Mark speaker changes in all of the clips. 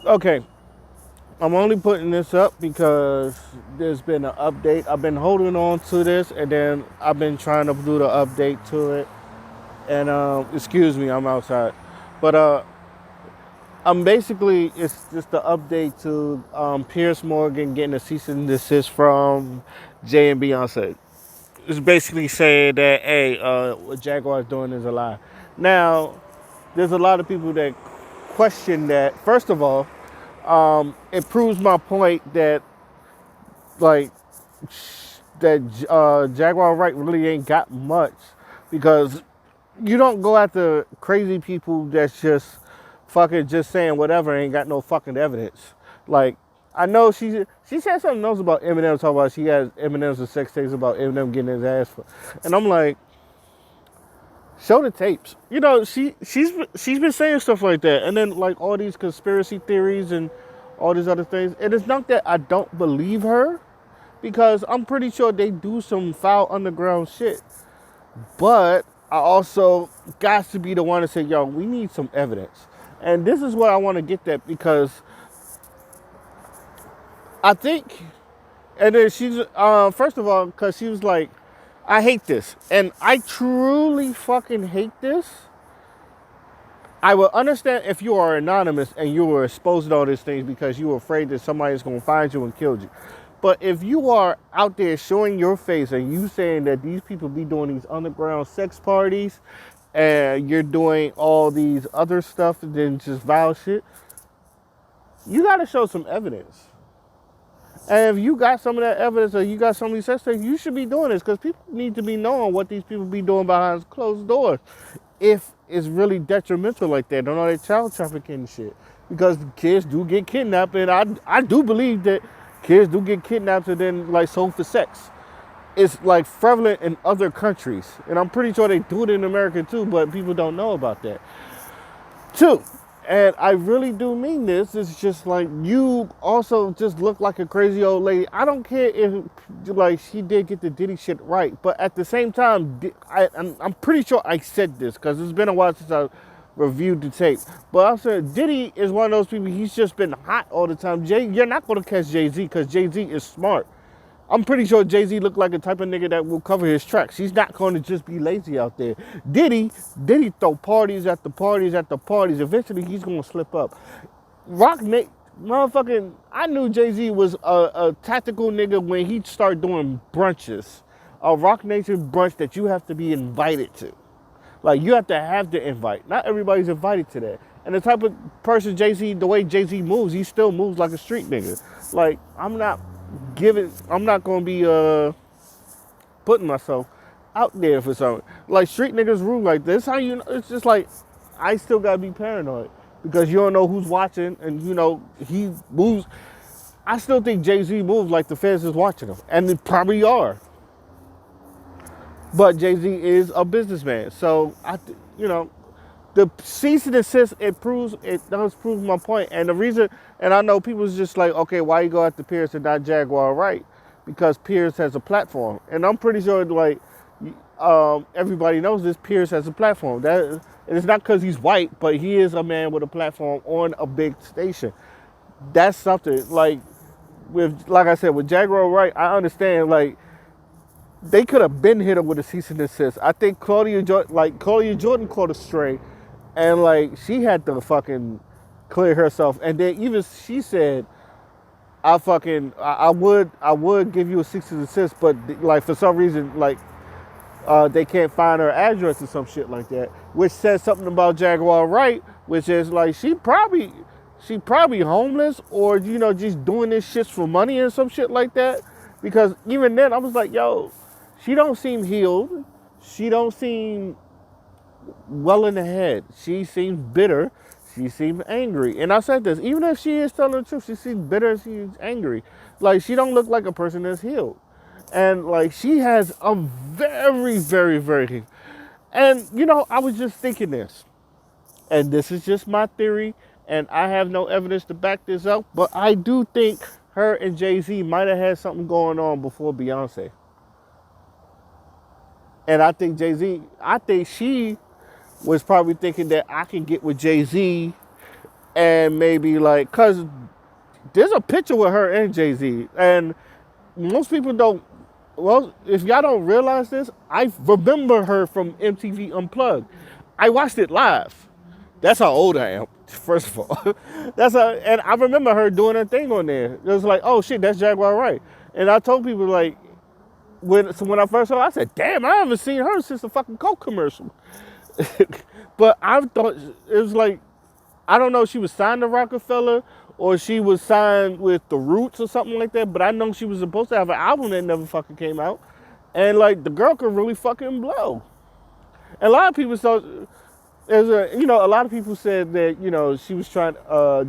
Speaker 1: Okay, I'm only putting this up because there's been an update. I've been holding on to this, and then I've been trying to do the update to it. And excuse me, I'm outside, but I'm basically it's just the update to Pierce Morgan getting a cease and desist from Jay and Beyonce. It's basically saying that hey, what Jaguar's doing is a lie. Now, there's a lot of people that question that. First of all, it proves my point that like that Jaguar Wright really ain't got much because you don't go after crazy people that's just fucking just saying whatever ain't got no fucking evidence. Like I know she said something else about Eminem talking about she has Eminem's and sex tapes about Eminem getting his ass for, and I'm like show the tapes. You know she's been saying stuff like that, and then like all these conspiracy theories and all these other things. And it's not that I don't believe her because I'm pretty sure they do some foul underground shit. But I also got to be the one to say, yo, we need some evidence. And this is what I want to get at because I think, and then she's, first of all, because she was like, I hate this. And I truly fucking hate this. I will understand if you are anonymous and you were exposed to all these things because you were afraid that somebody's going to find you and kill you. But if you are out there showing your face and you saying that these people be doing these underground sex parties and you're doing all these other stuff than just vile shit, you got to show some evidence. And if you got some of that evidence or you got some of these sex things, you should be doing this because people need to be knowing what these people be doing behind closed doors. If it's really detrimental like that, don't know that child trafficking and shit. Because kids do get kidnapped, and I do believe that kids do get kidnapped and then like sold for sex. It's like prevalent in other countries, and I'm pretty sure they do it in America too, but people don't know about that. Two, and I really do mean this, it's just like you also just look like a crazy old lady. I don't care if like she did get the Diddy shit right, but at the same time, I'm pretty sure I said this because it's been a while since I reviewed the tape. But I'm saying Diddy is one of those people, he's just been hot all the time. You're not going to catch Jay-Z because Jay-Z is smart. I'm pretty sure Jay-Z looked like a type of nigga that will cover his tracks. He's not going to just be lazy out there. Diddy throw parties after parties after parties. Eventually, he's going to slip up. Rock Nate, motherfucking, I knew Jay-Z was a tactical nigga when he started doing brunches. A Rock Nation brunch that you have to be invited to. Like, you have to have the invite. Not everybody's invited to that. And the type of person Jay-Z, the way Jay-Z moves, he still moves like a street nigga. Like, I'm not gonna be putting myself out there for something. Like street niggas rule like this. How you know? It's just like I still gotta be paranoid because you don't know who's watching, and you know he moves. I still think Jay-Z moves like the feds is watching him, and they probably are. But Jay-Z is a businessman, so you know, the cease and desist, it does prove my point. And the reason, and I know people's just like, okay, why you go after Pierce and not Jaguar Wright? Because Pierce has a platform, and I'm pretty sure like everybody knows this. Pierce has a platform. That and it's not because he's white, but he is a man with a platform on a big station. That's something like like I said, with Jaguar Wright, I understand like they could have been hit him with a cease and desist. I think Claudia Jordan caught a stray, and like she had to fucking clear herself. And then even she said, I would give you a cease and desist, but like for some reason like they can't find her address or some shit like that, which says something about Jaguar Wright, which is like she probably homeless or you know just doing this shit for money and some shit like that. Because even then I was like, yo, she don't seem healed. She don't seem well in the head. She seems bitter. She seems angry. And I said this, even if she is telling the truth, she seems bitter, she's angry. Like she don't look like a person that's healed. And like she has a very, very, very and you know, I was just thinking this. And this is just my theory, and I have no evidence to back this up, but I do think her and Jay-Z might have had something going on before Beyonce. And I think she was probably thinking that I can get with Jay-Z and maybe like, cause there's a picture with her and Jay-Z, and most people don't. Well, if y'all don't realize this, I remember her from MTV Unplugged. I watched it live. That's how old I am. First of all, and I remember her doing her thing on there. It was like, oh shit, that's Jaguar Wright. And I told people like, when I first saw her, I said, damn, I haven't seen her since the fucking Coke commercial. But I thought it was like, I don't know if she was signed to Rockefeller or she was signed with the Roots or something like that, but I know she was supposed to have an album that never fucking came out. And like the girl could really fucking blow. And a lot of people thought, a lot of people said that, she was trying,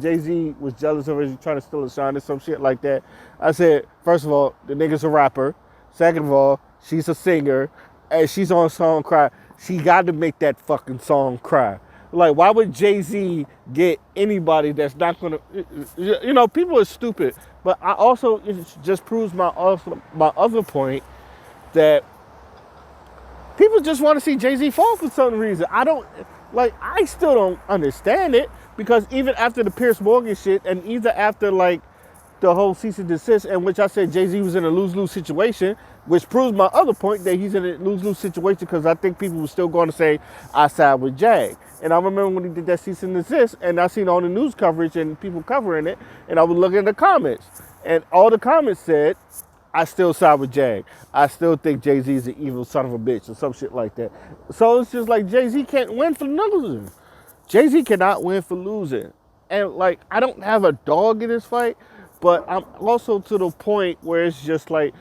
Speaker 1: Jay-Z was jealous of her, trying to steal a shine or some shit like that. I said, first of all, the nigga's a rapper. Second of all, she's a singer, and she's on Song Cry. She got to make that fucking song cry. Like, why would Jay-Z get anybody that's not gonna, people are stupid. But I also, it just proves my other point that people just want to see Jay-Z fall for some reason. I still don't understand it, because even after the Pierce Morgan shit, and even after like the whole cease and desist, in which I said Jay-Z was in a lose-lose situation, which proves my other point that he's in a lose-lose situation, because I think people were still going to say, I side with Jag. And I remember when he did that cease and desist, and I seen all the news coverage and people covering it, and I was looking at the comments, and all the comments said, I still side with Jag. I still think Jay-Z is an evil son of a bitch or some shit like that. So it's just like Jay-Z can't win for losing. Jay-Z cannot win for losing. And like, I don't have a dog in this fight, but I'm also to the point where it's just like,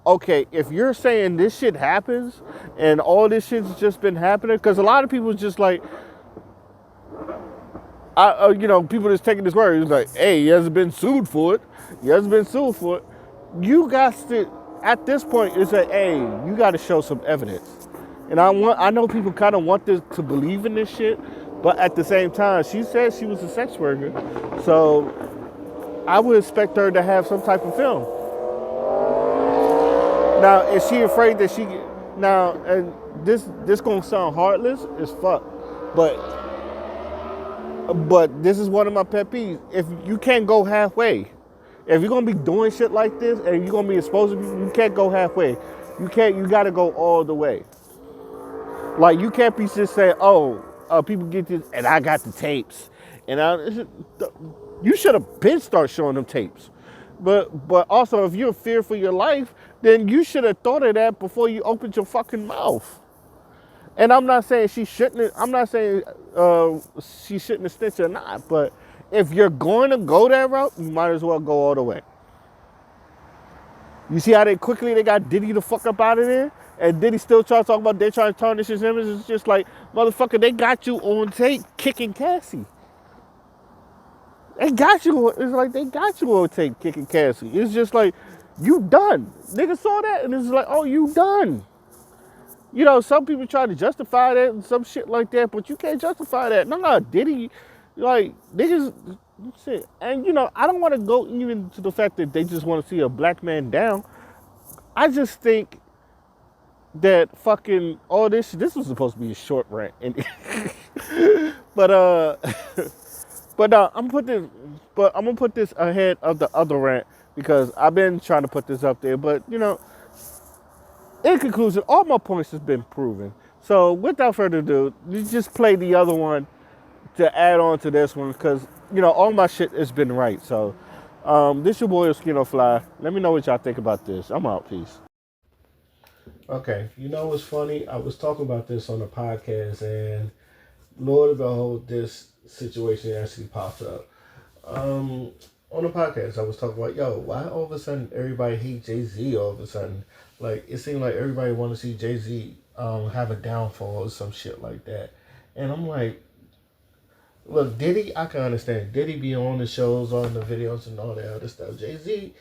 Speaker 1: okay, if you're saying this shit happens and all this shit's just been happening, because a lot of people just like, people just taking this word. It's like, hey, he hasn't been sued for it. He hasn't been sued for it. You got to, at this point, it's like, hey, you got to show some evidence. And I know people kind of want this to believe in this shit, but at the same time, she said she was a sex worker, so I would expect her to have some type of film. Now, is she afraid that and this gonna sound heartless as fuck, but this is one of my pet peeves. If you can't go halfway, if you're gonna be doing shit like this and you're gonna be exposed to people, you can't go halfway. You gotta go all the way. Like, you can't be just saying, people get this, and I got the tapes. You should have been start showing them tapes. But also, if you're feared for your life, then you should have thought of that before you opened your fucking mouth. And I'm not saying she shouldn't have snitched or not, but if you're going to go that route, you might as well go all the way. You see how they got Diddy the fuck up out of there? And Diddy still trying to talk about they trying to tarnish his image. It's just like, motherfucker, they got you on tape kicking Cassie. It's like they got you on tape kicking Cassie. It's just like, you done. Niggas saw that and it's like, oh, you done. Some people try to justify that and some shit like that, but you can't justify that. No, Diddy, like, niggas, shit. And, I don't want to go even to the fact that they just want to see a black man down. I just think that fucking all this was supposed to be a short rant. but I'm gonna put this ahead of the other rant because I've been trying to put this up there. But in conclusion, all my points has been proven. So without further ado, you just play the other one to add on to this one because all my shit has been right. So this your boy Skino Fly. Let me know what y'all think about this. I'm out. Peace. Okay, what's funny? I was talking about this on the podcast, and Lord of behold, this situation actually popped up. On the podcast, I was talking about, why all of a sudden everybody hate Jay-Z all of a sudden? Like, it seemed like everybody want to see Jay-Z have a downfall or some shit like that. And I'm like, look, Diddy, I can understand. Diddy be on the shows, on the videos and all that other stuff. Jay-Z,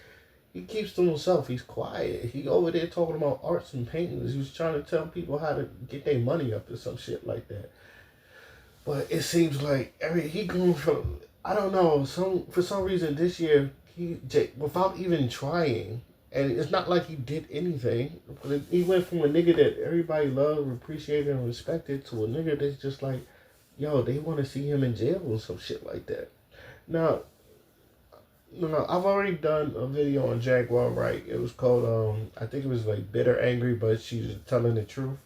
Speaker 1: he keeps to himself. He's quiet. He over there talking about arts and paintings. He was trying to tell people how to get their money up or some shit like that. But it seems like he grew from, I don't know, for some reason this year, without even trying, and it's not like he did anything, but he went from a nigga that everybody loved, appreciated, and respected to a nigga that's just like, they want to see him in jail or some shit like that. Now, no, I've already done a video on Jaguar Wright. It was called I think it was like Bitter Angry, but she's telling the truth.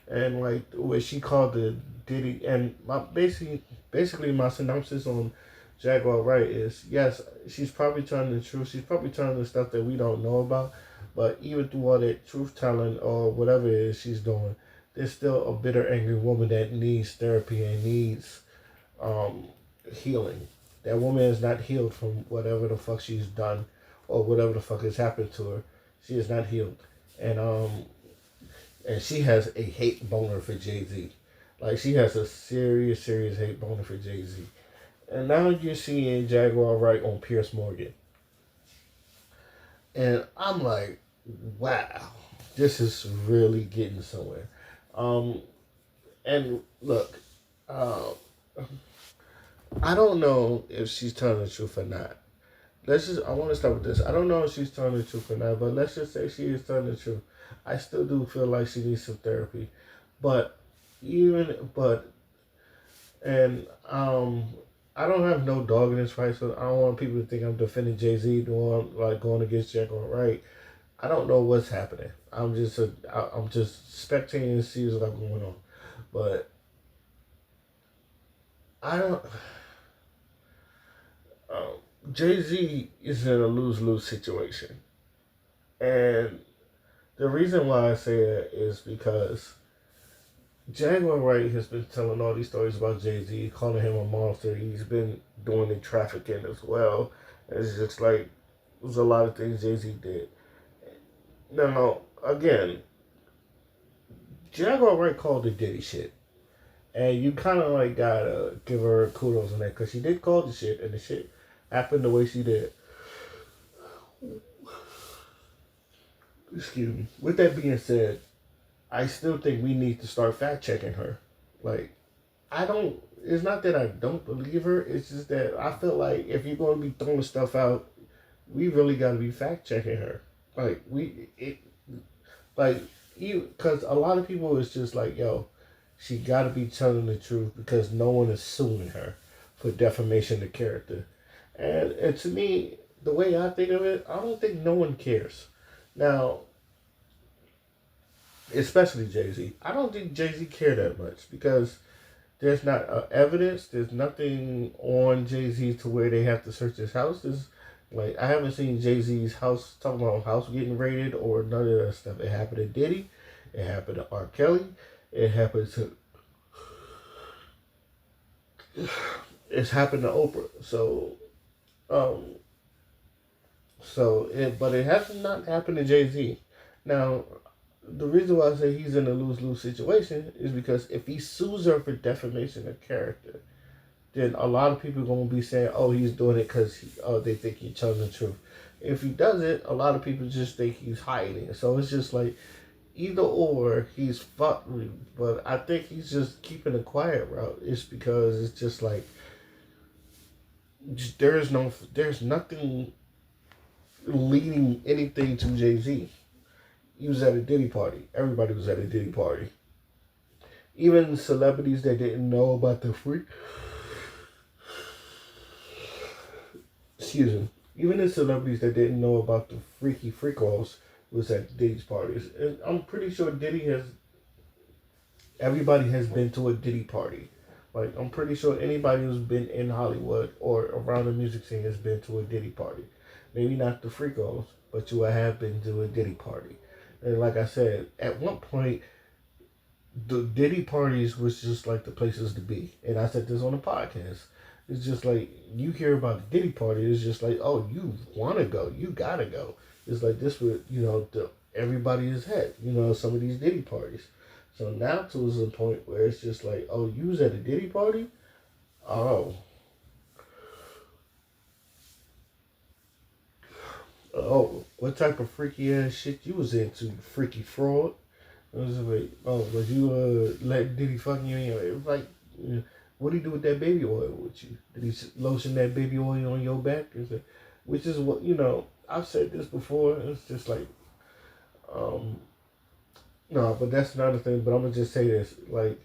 Speaker 1: And like what she called the Diddy, and my basically my synopsis on Jaguar Wright is, yes, she's probably telling the truth. She's probably telling the stuff that we don't know about, but even through all that truth telling or whatever it is she's doing, there's still a bitter angry woman that needs therapy and needs um, healing. That woman is not healed from whatever the fuck she's done or whatever the fuck has happened to her. She is not healed, and she has a hate boner for Jay Z. Like she has a serious, serious hate boner for Jay Z. And now you're seeing Jaguar Wright on Pierce Morgan, and I'm like, wow, this is really getting somewhere. Um, and look, uh, I don't know if she's telling the truth or not. I want to start with this. I don't know if she's telling the truth or not, but let's just say she is telling the truth. I still do feel like she needs some therapy. But, but, and, I don't have no dog in this fight, so I don't want people to think I'm defending Jay Z, doing like going against Jaguar Wright. I don't know what's happening. I'm just spectating and see what's going on. But I don't. Um, Jay Z is in a lose lose situation, and the reason why I say that is because Jaguar Wright has been telling all these stories about Jay Z, calling him a monster. He's been doing the trafficking as well. It's just like there's a lot of things Jay Z did. Now, again, Jaguar Wright called the Diddy shit. And you kind of like gotta give her kudos on that because she did call the shit and the shit happened the way she did. Excuse me. With that being said, I still think we need to start fact checking her. Like, I don't. It's not that I don't believe her. It's just that I feel like if you're going to be throwing stuff out, we really got to be fact checking her. Like like you, because a lot of people is just like, yo, she got to be telling the truth because no one is suing her for defamation of character. And to me, the way I think of it, I don't think no one cares. Now, especially Jay Z. I don't think Jay Z cared that much because there's not evidence. There's nothing on Jay Z to where they have to search his house. Like I haven't seen Jay Z's house talking about house getting raided or none of that stuff. It happened to Diddy. It happened to R. Kelly. It happened to. It's happened to Oprah. Um, but it has not happened to Jay Z. Now, the reason why I say he's in a lose lose situation is because if he sues her for defamation of character, then a lot of people are gonna be saying, "Oh, he's doing it because they think he's telling the truth." If he does it, a lot of people just think he's hiding. So it's just like either or, he's fucked. But I think he's just keeping a quiet route. It's because it's just like there's nothing leading anything to Jay Z. He was at a Diddy party. Everybody was at a Diddy party. Even celebrities that didn't know about the freak. Excuse me. Even the celebrities that didn't know about the freaky freak-offs was at Diddy's parties. And I'm pretty sure everybody has been to a Diddy party. Like, I'm pretty sure anybody who's been in Hollywood or around the music scene has been to a Diddy party. Maybe not the freak-offs, but you have been to a Diddy party. And like I said, at one point, the Diddy parties was just like the places to be. And I said this on the podcast. It's just like you hear about the Diddy party. It's just like, oh, you want to go, you gotta go. It's like this with everybody is had. Some of these Diddy parties. So now to the point where it's just like, oh, you was at a Diddy party. Oh, what type of freaky ass shit you was into, freaky fraud? It was like, oh, was you let Diddy fuck you? It was like, what did he do with that baby oil with you? Did he lotion that baby oil on your back? Which is what I've said this before. It's just like, no, but that's another thing. But I'm gonna just say this: like,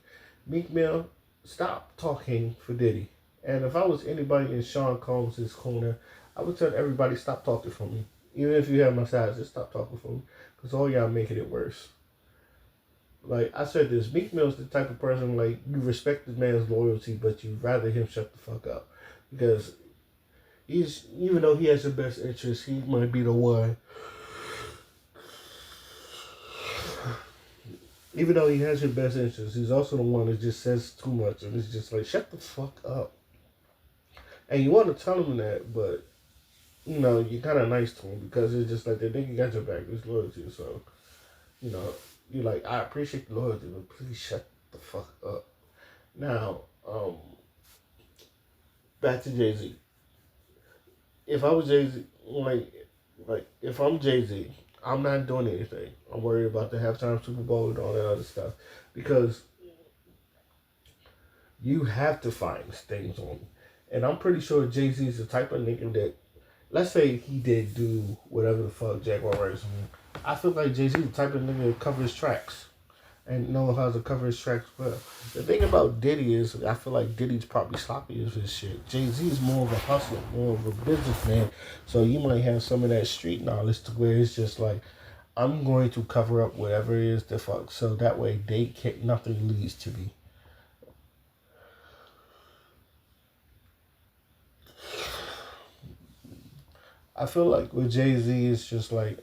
Speaker 1: Meek Mill, stop talking for Diddy And if I was anybody in Sean Combs' corner, I would tell everybody stop talking for me. Even if you have my size, just stop talking for me. Because all y'all making it worse. Like I said this, Meek Mill's the type of person like you respect this man's loyalty, but you rather him shut the fuck up. Because he's even though he has your best interest, he might be the one. Even though he has your best interest, he's also the one that just says too much and it's just like shut the fuck up. And you want to tell him that, but you know, you're kind of nice to him because it's just like the nigga got your back. It's loyalty. So, you know, you're like, I appreciate the loyalty, but please shut the fuck up. Now, back to Jay Z. If I was Jay Z, like if I'm Jay Z, I'm not doing anything. I'm worried about the halftime Super Bowl and all that other stuff because you have to find things on. And I'm pretty sure Jay Z is the type of nigga that, let's say he did do whatever the fuck Jaguar Wright. I feel like Jay Z the type of nigga that covers tracks and know how to cover his tracks well. The thing about Diddy is I feel like Diddy's probably sloppy as his shit. Jay Z is more of a hustler, more of a businessman. So you might have some of that street knowledge to where it's just like, I'm going to cover up whatever it is the fuck so that way they can't, nothing leads to me. I feel like with Jay Z, it's just like,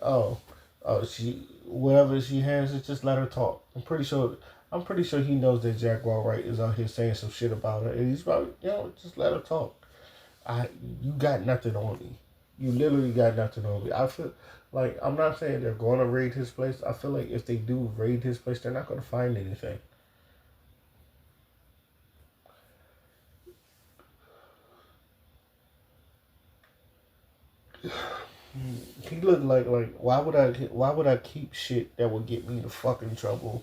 Speaker 1: she whatever she has, it just let her talk. I'm pretty sure he knows that Jaguar Wright is out here saying some shit about her, and he's probably, just let her talk. You got nothing on me. You literally got nothing on me. I feel like I'm not saying they're going to raid his place. I feel like if they do raid his place, they're not going to find anything. He looked like why would I keep shit that would get me in fucking trouble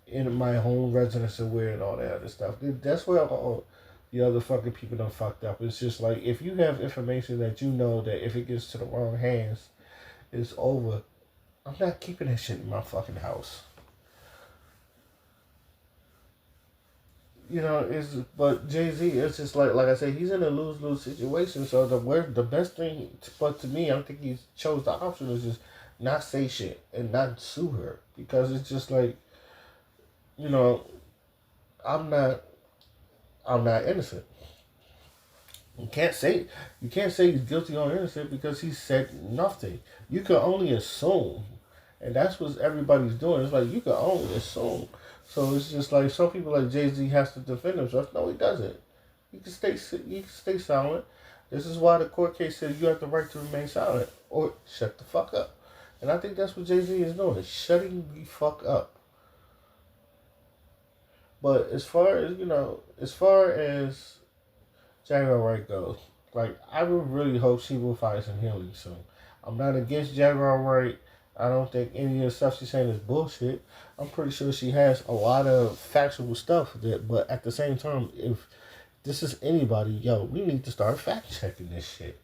Speaker 1: in my home residence and where and all that other stuff. That's where all the other fucking people done fucked up. It's just like if you have information that you know that if it gets to the wrong hands, it's over. I'm not keeping that shit in my fucking house. It's but Jay Z. It's just like I said, he's in a lose situation. So the best thing, but to me, I think he chose the option is just not say shit and not sue her because it's just like you know I'm not innocent. You can't say he's guilty or innocent because he said nothing. You can only assume, and that's what everybody's doing. It's like you can only assume. So it's just like some people like Jay Z has to defend himself. No, he doesn't. He can stay silent. This is why the court case said you have the right to remain silent or shut the fuck up. And I think that's what Jay Z is doing, is shutting the fuck up. But as far as Jaguar Wright goes, like I would really hope she will find some healing soon. I'm not against Jaguar Wright. I don't think any of the stuff she's saying is bullshit. I'm pretty sure she has a lot of factual stuff but at the same time, if this is anybody, we need to start fact checking this shit.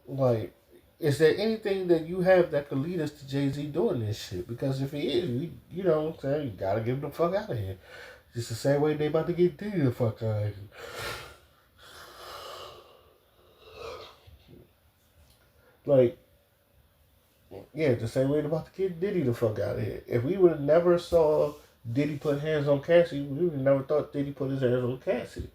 Speaker 1: Like, is there anything that you have that could lead us to Jay Z doing this shit? Because if he is, you know what I'm saying, you gotta get him the fuck out of here. Just the same way they about to get Diddy the fuck out of here. Like, yeah, the same way they about to get Diddy the fuck out of here. If we would have never saw Diddy put hands on Cassie, we would have never thought Diddy put his hands on Cassie.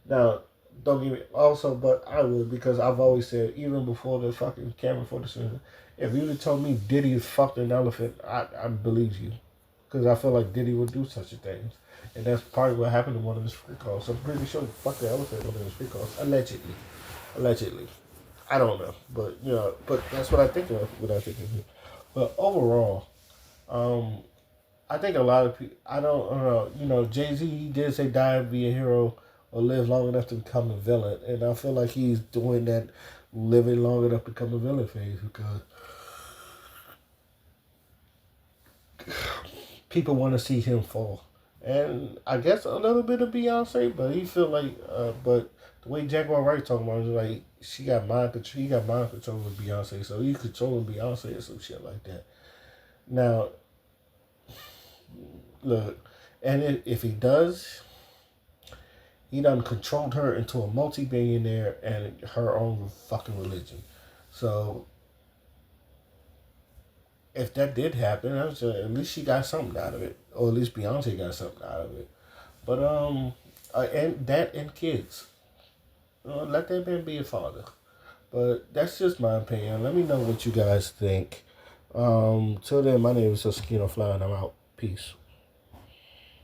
Speaker 1: Now, don't get me also, but I would because I've always said even before the fucking camera for the season, if you would have told me Diddy fucked an elephant, I believe you, because I feel like Diddy would do such a thing, and that's probably what happened in one of his free calls. I'm pretty sure he fucked the elephant on one of his free calls, allegedly. I don't know, but that's what I think of when I think of it. But overall, um, I think a lot of people. I don't know. Jay Z he did say die and be a hero or live long enough to become a villain, and I feel like he's doing that, living long enough to become a villain phase because people want to see him fall. And I guess a little bit of Beyonce, but he feel like, but the way Jaguar Wright talking about it, is like she got mind control. He got mind control with Beyonce, so he's controlling Beyonce or some shit like that. Now, look, and if he does, He done controlled her into a multi-billionaire and her own fucking religion. So if that did happen, at least she got something out of it, or at least Beyonce got something out of it. But and that and kids, let that man be a father. But that's just my opinion. Let me know what you guys think. Till then, my name is Sakino Fly, and I'm out. Peace.